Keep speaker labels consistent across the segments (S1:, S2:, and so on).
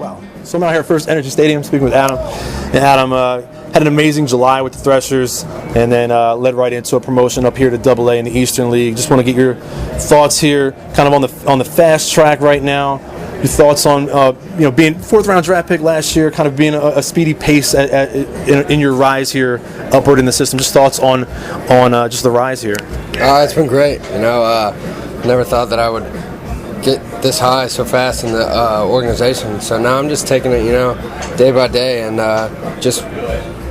S1: Wow. So I'm out here at FirstEnergy Stadium speaking with Adam. And Adam had an amazing July with the Threshers and then led right into a promotion up here to AA in the Eastern League. Just want to get your thoughts here, kind of on the fast track right now. Your thoughts on being fourth-round draft pick last year, kind of being a speedy pace in your rise here upward in the system. Just thoughts on just the rise here.
S2: It's been great. Never thought that I would get this high so fast in the organization. So now I'm just taking it, day by day and just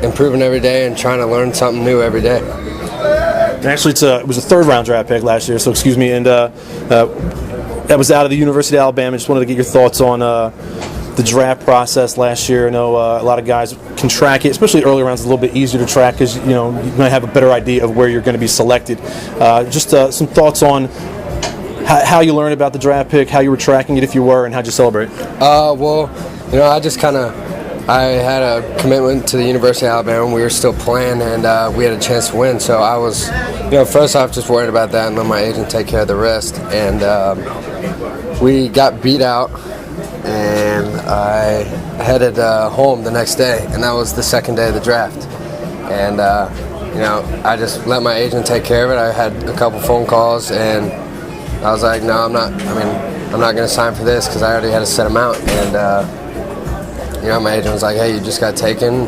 S2: improving every day and trying to learn something new every day.
S1: And actually, it was a third-round draft pick last year. So excuse me, and that was out of the University of Alabama. Just wanted to get your thoughts on the draft process last year. I know a lot of guys can track it, especially early rounds. It's a little bit easier to track because you're going to have a better idea of where you're going to be selected. Just some thoughts on how you learned about the draft pick, how you were tracking it if you were, and how'd you celebrate?
S2: I just I had a commitment to the University of Alabama, and we were still playing, and we had a chance to win. So I was, first off, just worried about that and let my agent take care of the rest. And we got beat out, and I headed home the next day, and that was the second day of the draft. And, I just let my agent take care of it. I had a couple phone calls, and I was like, no, I'm not going to sign for this because I already had a set amount. And, my agent was like, hey, you just got taken,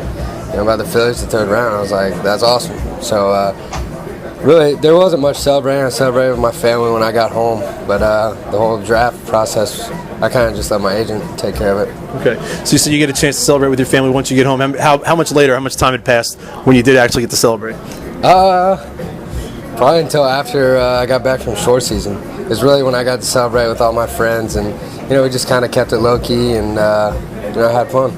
S2: by the Phillies the third round. I was like, that's awesome. So, really, there wasn't much celebrating. I celebrated with my family when I got home. But the whole draft process, I kind of just let my agent take care of it.
S1: Okay. So you said you get a chance to celebrate with your family once you get home. How much later, how much time had passed when you did actually get to celebrate?
S2: Probably until after I got back from short season. It was really when I got to celebrate with all my friends. And, we just kind of kept it low-key and, had fun.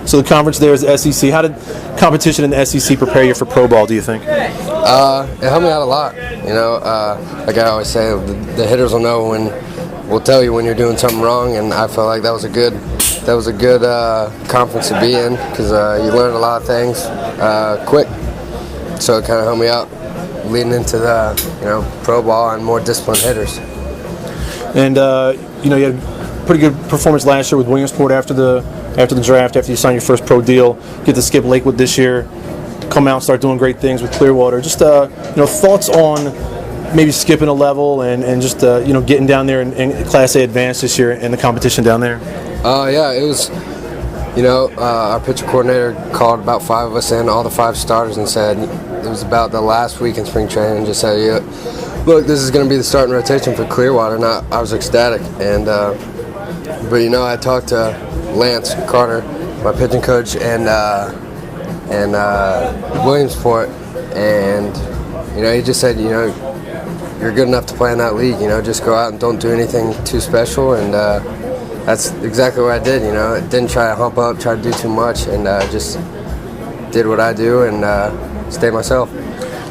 S1: So the conference there is the SEC. How did competition in the SEC prepare you for pro ball, do you think?
S2: It helped me out a lot. Like I always say, the hitters will tell you when you're doing something wrong, and I felt like that was a good conference to be in because you learned a lot of things quick. So it kind of helped me out leading into the pro ball and more disciplined hitters.
S1: And you had pretty good performance last year with Williamsport after the draft, after you signed your first pro deal. Get to skip Lakewood this year, come out and start doing great things with Clearwater. Just thoughts on maybe skipping a level and just getting down there in Class A Advanced this year and the competition down there.
S2: It was. Our pitcher coordinator called about 5 of us in, all the 5 starters, and said it was about the last week in spring training, and just said, look, this is going to be the starting rotation for Clearwater. And I was ecstatic. And but I talked to Lance Carter, my pitching coach, and Williamsport, and he just said, you're good enough to play in that league. Just go out and don't do anything too special, and that's exactly what I did. Didn't try to hump up, try to do too much, and just did what I do and stay myself.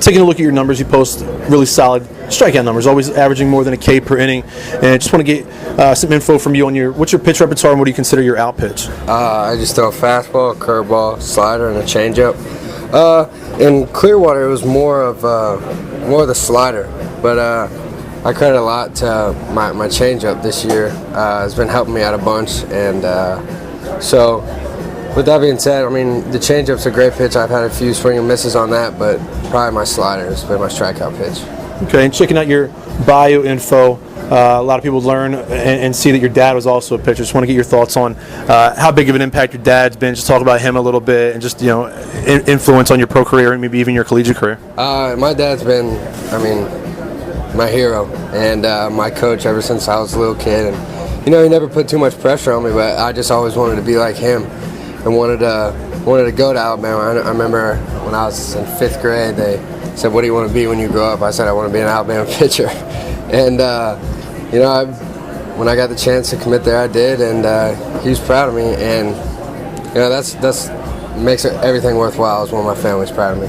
S1: Taking a look at your numbers, you post really solid strikeout numbers, always averaging more than a K per inning. And I just want to get some info from you on what's your pitch repertoire and what do you consider your out pitch?
S2: I just throw a fastball, a curveball, slider, and a changeup. In Clearwater, it was more of the slider, but I credit a lot to my changeup this year. It's been helping me out a bunch, and so. With that being said, the changeup's a great pitch. I've had a few swing and misses on that, but probably my slider has been my strikeout pitch.
S1: Okay, and checking out your bio info, a lot of people learn and see that your dad was also a pitcher. Just want to get your thoughts on how big of an impact your dad's been. Just talk about him a little bit and just, influence on your pro career and maybe even your collegiate career.
S2: My dad's been, my hero and my coach ever since I was a little kid. And, he never put too much pressure on me, but I just always wanted to be like him. And wanted to go to Alabama. I remember when I was in 5th grade, they said, what do you want to be when you grow up? I said, I want to be an Alabama pitcher. And, when I got the chance to commit there, I did, and he was proud of me. And, that's makes everything worthwhile is when my family's proud of me.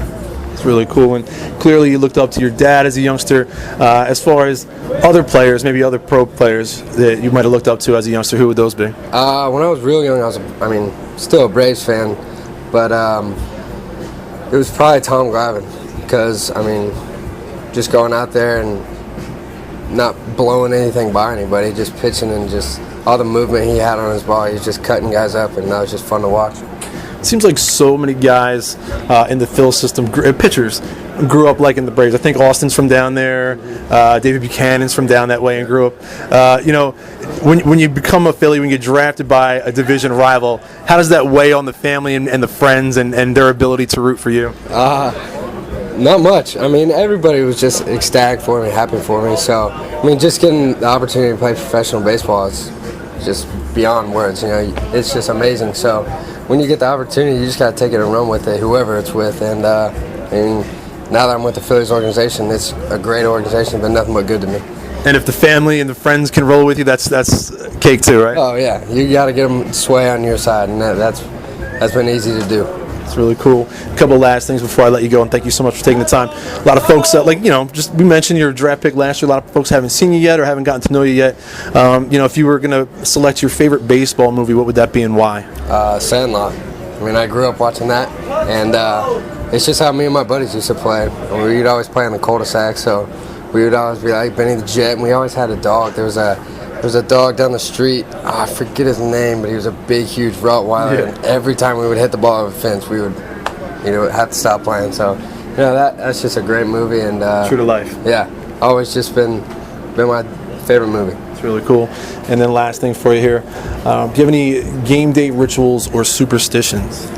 S1: It's really cool, and clearly you looked up to your dad as a youngster. As far as other players, maybe other pro players that you might have looked up to as a youngster, who would those be?
S2: When I was real young, I was, still a Braves fan, but it was probably Tom Glavine because, just going out there and not blowing anything by anybody, just pitching and just all the movement he had on his ball. He was just cutting guys up, and that was just fun to watch.
S1: It seems like so many guys in the Phil system, pitchers, grew up like in the Braves. I think Austin's from down there. David Buchanan's from down that way and grew up. When you become a Philly, when you get drafted by a division rival, how does that weigh on the family and the friends and their ability to root for you?
S2: Not much. I mean, everybody was just ecstatic for me, happy for me. So, I mean, just getting the opportunity to play professional baseball is just beyond words. It's just amazing. So, when you get the opportunity, you just got to take it and run with it, whoever it's with. And now that I'm with the Phillies organization, it's a great organization. It's been nothing but good to me.
S1: And if the family and the friends can roll with you, that's cake too, right?
S2: Oh yeah, you got to get them to sway on your side, and that's been easy to do.
S1: It's really cool. A couple of last things before I let you go, and thank you so much for taking the time. A lot of folks, we mentioned your draft pick last year. A lot of folks haven't seen you yet or haven't gotten to know you yet. If you were going to select your favorite baseball movie, what would that be and why?
S2: Sandlot. I mean, I grew up watching that, and it's just how me and my buddies used to play. We would always play in the cul-de-sac, so we would always be like Benny the Jet, and we always had a dog. There was a dog down the street. I forget his name, but he was a big, huge Rottweiler.
S1: Yeah.
S2: And every time we would hit the ball over the fence, we would, have to stop playing. So, that's just a great movie. And
S1: true to life.
S2: Yeah, always just been my favorite movie.
S1: It's really cool. And then last thing for you here, do you have any game day rituals or superstitions?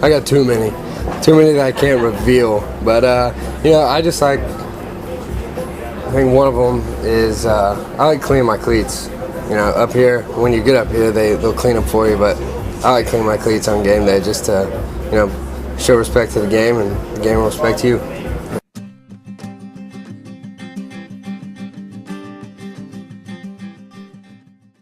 S2: I got too many that I can't reveal. But I just like. I think one of them is I like cleaning my cleats. Up here, when you get up here, they'll clean them for you. But I like cleaning my cleats on game day just to, show respect to the game and the game will respect you.